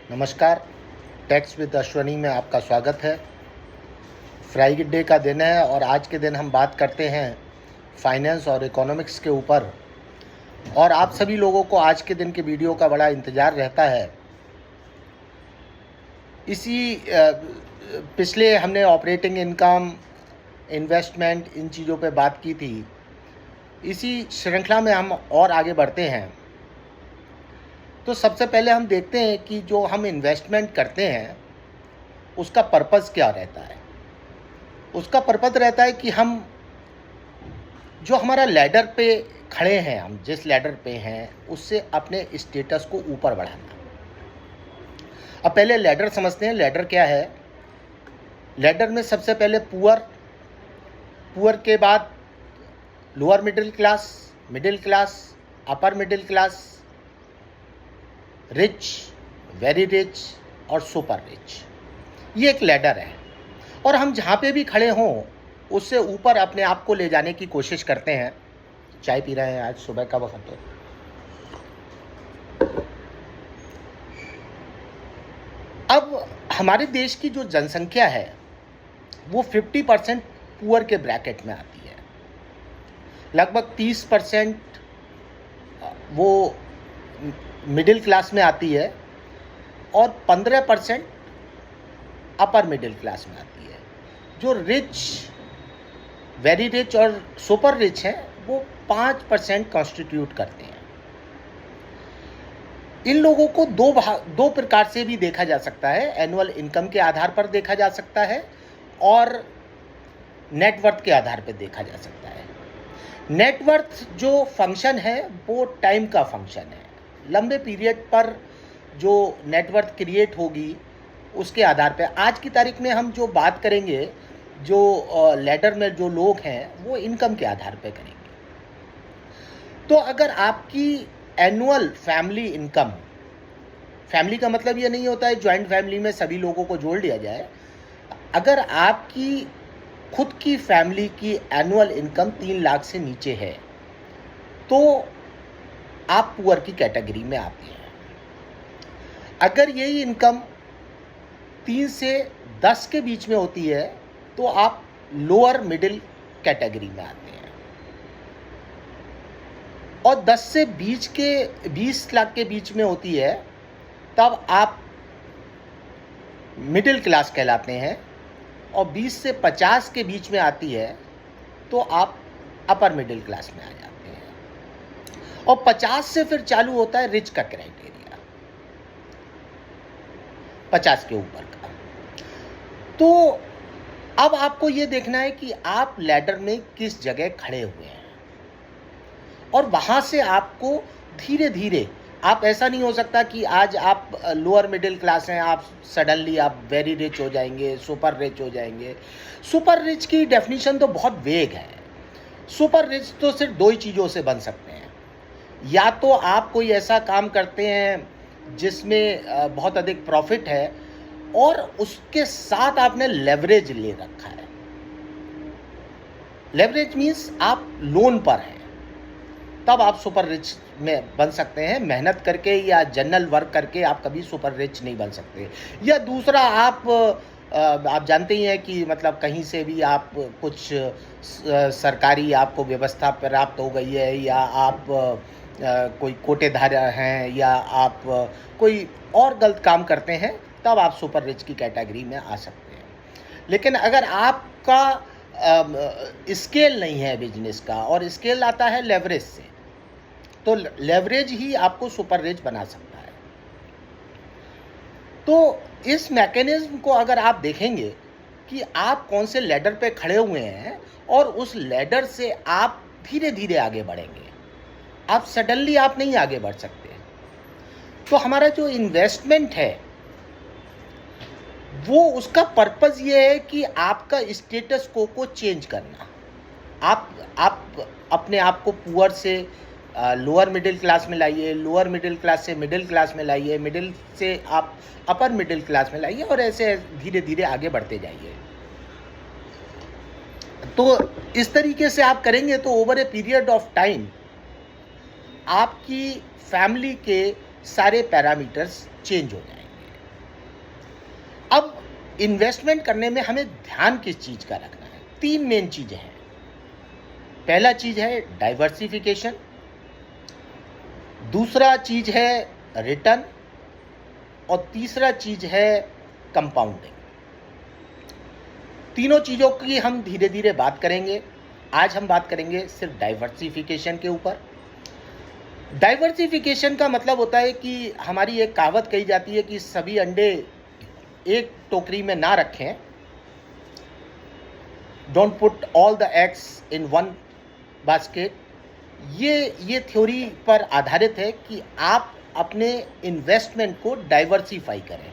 नमस्कार। Tax with Ashwani में आपका स्वागत है। फ्राइडे का दिन है और आज के दिन हम बात करते हैं फाइनेंस और इकोनॉमिक्स के ऊपर। और आप सभी लोगों को आज के दिन के वीडियो का बड़ा इंतज़ार रहता है। पिछले हमने ऑपरेटिंग इनकम, इन्वेस्टमेंट, इन चीज़ों पे बात की थी। इसी श्रृंखला में हम और आगे बढ़ते हैं। तो सबसे पहले हम देखते हैं कि जो हम इन्वेस्टमेंट करते हैं उसका पर्पस क्या रहता है। उसका पर्पस रहता है कि हम जो हमारा लैडर पे खड़े हैं, हम जिस लैडर पे हैं उससे अपने स्टेटस को ऊपर बढ़ाना। अब पहले लैडर समझते हैं। लैडर क्या है? लैडर में सबसे पहले पुअर के बाद lower middle class, upper middle class, rich, very rich और सुपर रिच। ये एक लैडर है और हम जहाँ पे भी खड़े हों उससे ऊपर अपने आप को ले जाने की कोशिश करते हैं। चाय पी रहे हैं, आज सुबह का वक्त है। अब हमारे देश की जो जनसंख्या है वो 50% पुअर के ब्रैकेट में आती है, लगभग 30% वो मिडिल क्लास में आती है और 15% अपर मिडिल क्लास में आती है। जो रिच, वेरी रिच और सुपर रिच हैं वो 5% कॉन्स्टिट्यूट करते हैं। इन लोगों को दो प्रकार से भी देखा जा सकता है। एनुअल इनकम के आधार पर देखा जा सकता है और नेटवर्थ के आधार पर देखा जा सकता है। नेटवर्थ जो फंक्शन है वो टाइम का फंक्शन है। लंबे पीरियड पर जो नेटवर्थ क्रिएट होगी उसके आधार पर आज की तारीख में हम जो बात करेंगे, जो लैडर में जो लोग हैं वो इनकम के आधार पर करेंगे। तो अगर आपकी एनुअल फैमिली इनकम, फैमिली का मतलब ये नहीं होता है जॉइंट फैमिली में सभी लोगों को जोड़ लिया जाए, अगर आपकी खुद की फैमिली की एनुअल इनकम 3 लाख से नीचे है तो आप पुअर की कैटेगरी में आते हैं। अगर यही इनकम 3 से 10 के बीच में होती है तो आप लोअर मिडिल कैटेगरी में आते हैं और 10 से 20 लाख के बीच में होती है तब आप मिडिल क्लास कहलाते हैं और 20 से 50 के बीच में आती है तो आप अपर मिडिल क्लास में आ जाते हैं और 50 से फिर चालू होता है रिच का क्राइटेरिया, 50 के ऊपर का। तो अब आपको ये देखना है कि आप लैडर में किस जगह खड़े हुए हैं और वहाँ से आपको धीरे धीरे, आप ऐसा नहीं हो सकता कि आज आप लोअर मिडिल क्लास हैं, आप सडनली आप वेरी रिच हो जाएंगे, सुपर रिच हो जाएंगे। सुपर रिच की डेफिनेशन तो बहुत वेग है। सुपर रिच तो सिर्फ 2 ही चीज़ों से बन सकते हैं। या तो आप कोई ऐसा काम करते हैं जिसमें बहुत अधिक प्रॉफिट है और उसके साथ आपने लेवरेज ले रखा है। लेवरेज मीन्स आप लोन पर हैं, तब आप सुपर रिच में बन सकते हैं। मेहनत करके या जनरल वर्क करके आप कभी सुपर रिच नहीं बन सकते। या दूसरा, आप जानते ही हैं कि मतलब कहीं से भी आप कुछ सरकारी आपको व्यवस्था प्राप्त हो गई है, या आप कोई कोटेदार हैं, या आप कोई और गलत काम करते हैं, तब आप सुपर रिच की कैटेगरी में आ सकते हैं। लेकिन अगर आपका स्केल नहीं है बिजनेस का और स्केल आता है लेवरेज से, तो लेवरेज ही आपको सुपर रिच बना सकता है। तो इस मैकेनिज्म को अगर आप देखेंगे कि आप कौन से लैडर पे खड़े हुए हैं और उस लैडर से आप धीरे धीरे आगे बढ़ेंगे, आप सडनली आप नहीं आगे बढ़ सकते। तो हमारा जो इन्वेस्टमेंट है वो, उसका पर्पस ये है कि आपका स्टेटस को चेंज करना। आप अपने आप को पुअर से लोअर मिडिल क्लास में लाइए, लोअर मिडिल क्लास से मिडिल क्लास में लाइए, मिडिल से आप अपर मिडिल क्लास में लाइए और ऐसे धीरे धीरे आगे बढ़ते जाइए। तो इस तरीके से आप करेंगे तो over a period of time आपकी फैमिली के सारे पैरामीटर्स चेंज हो जाएंगे। इन्वेस्टमेंट करने में हमें ध्यान किस चीज़ का रखना है? 3 मेन चीज़ें हैं। पहला चीज़ है डाइवर्सिफिकेशन, दूसरा चीज़ है रिटर्न और तीसरा चीज़ है कंपाउंडिंग। तीनों चीज़ों की हम धीरे धीरे बात करेंगे। आज हम बात करेंगे सिर्फ डाइवर्सिफिकेशन के ऊपर। डाइवर्सिफिकेशन का मतलब होता है कि हमारी एक कहावत कही जाती है कि सभी अंडे एक टोकरी में ना रखें, don't put all the eggs in one basket. ये थ्योरी पर आधारित है कि आप अपने इन्वेस्टमेंट को डाइवर्सिफाई करें,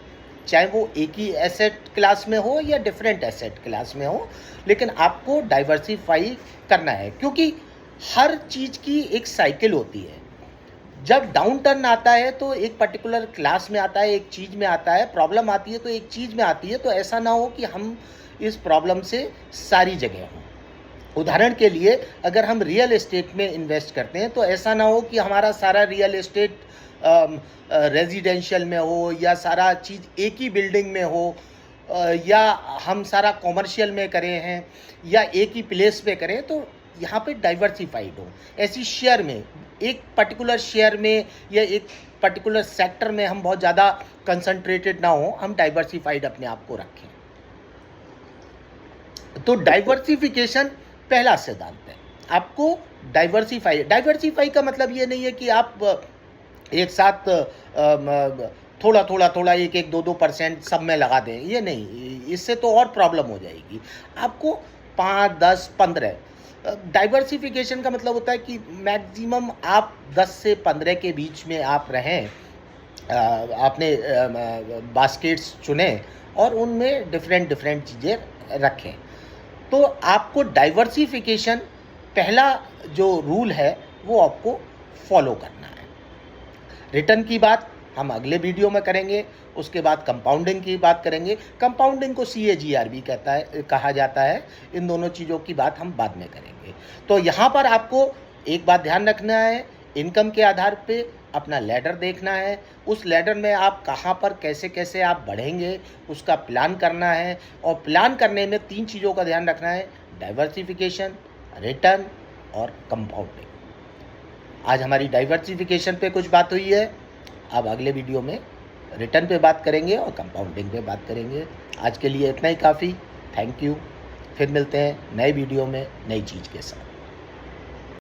चाहे वो एक ही एसेट क्लास में हो या डिफरेंट एसेट क्लास में हो, लेकिन आपको डाइवर्सिफाई करना है, क्योंकि हर चीज़ की एक साइकिल होती है। जब डाउन टर्न आता है तो एक पर्टिकुलर क्लास में आता है, एक चीज़ में आता है, प्रॉब्लम आती है तो एक चीज़ में आती है, तो ऐसा ना हो कि हम इस प्रॉब्लम से सारी जगह हों। उदाहरण के लिए अगर हम रियल एस्टेट में इन्वेस्ट करते हैं तो ऐसा ना हो कि हमारा सारा रियल एस्टेट रेजिडेंशियल में हो या सारा चीज़ एक ही बिल्डिंग में हो, या हम सारा कॉमर्शियल में करें हैं या एक ही प्लेस पे करें, तो यहाँ पे डाइवर्सिफाइड हो। ऐसी शेयर में, एक पर्टिकुलर शेयर में या एक पर्टिकुलर सेक्टर में हम बहुत ज़्यादा कंसंट्रेटेड ना हो, हम डाइवर्सिफाइड अपने आप को रखें। तो डाइवर्सिफिकेशन पहला सिद्धांत है। आपको डाइवर्सिफाई का मतलब ये नहीं है कि आप एक साथ थोड़ा थोड़ा 1-2% सब में लगा दें, ये नहीं, इससे तो और प्रॉब्लम हो जाएगी। आपको 5, 10, 15, डाइवर्सिफिकेशन का मतलब होता है कि मैक्सिमम आप 10 से 15 के बीच में आप रहें, अपने बास्केट्स चुनें और उनमें डिफरेंट चीज़ें रखें। तो आपको डाइवर्सिफिकेशन पहला जो रूल है वो आपको फॉलो करना है। रिटर्न की बात हम अगले वीडियो में करेंगे, उसके बाद कंपाउंडिंग की बात करेंगे। कंपाउंडिंग को CAGR भी कहा जाता है। इन दोनों चीज़ों की बात हम बाद में करेंगे। तो यहाँ पर आपको एक बात ध्यान रखना है, इनकम के आधार पे अपना लैडर देखना है। उस लैडर में आप कहाँ पर कैसे कैसे आप बढ़ेंगे उसका प्लान करना है, और प्लान करने में 3 चीज़ों का ध्यान रखना है, डाइवर्सिफिकेशन, रिटर्न और कंपाउंडिंग। आज हमारी डाइवर्सिफिकेशन पे कुछ बात हुई है, अब अगले वीडियो में रिटर्न पे बात करेंगे और कंपाउंडिंग पे बात करेंगे। आज के लिए इतना ही काफ़ी। Thank you. फिर मिलते हैं नए वीडियो में नई चीज़ के साथ।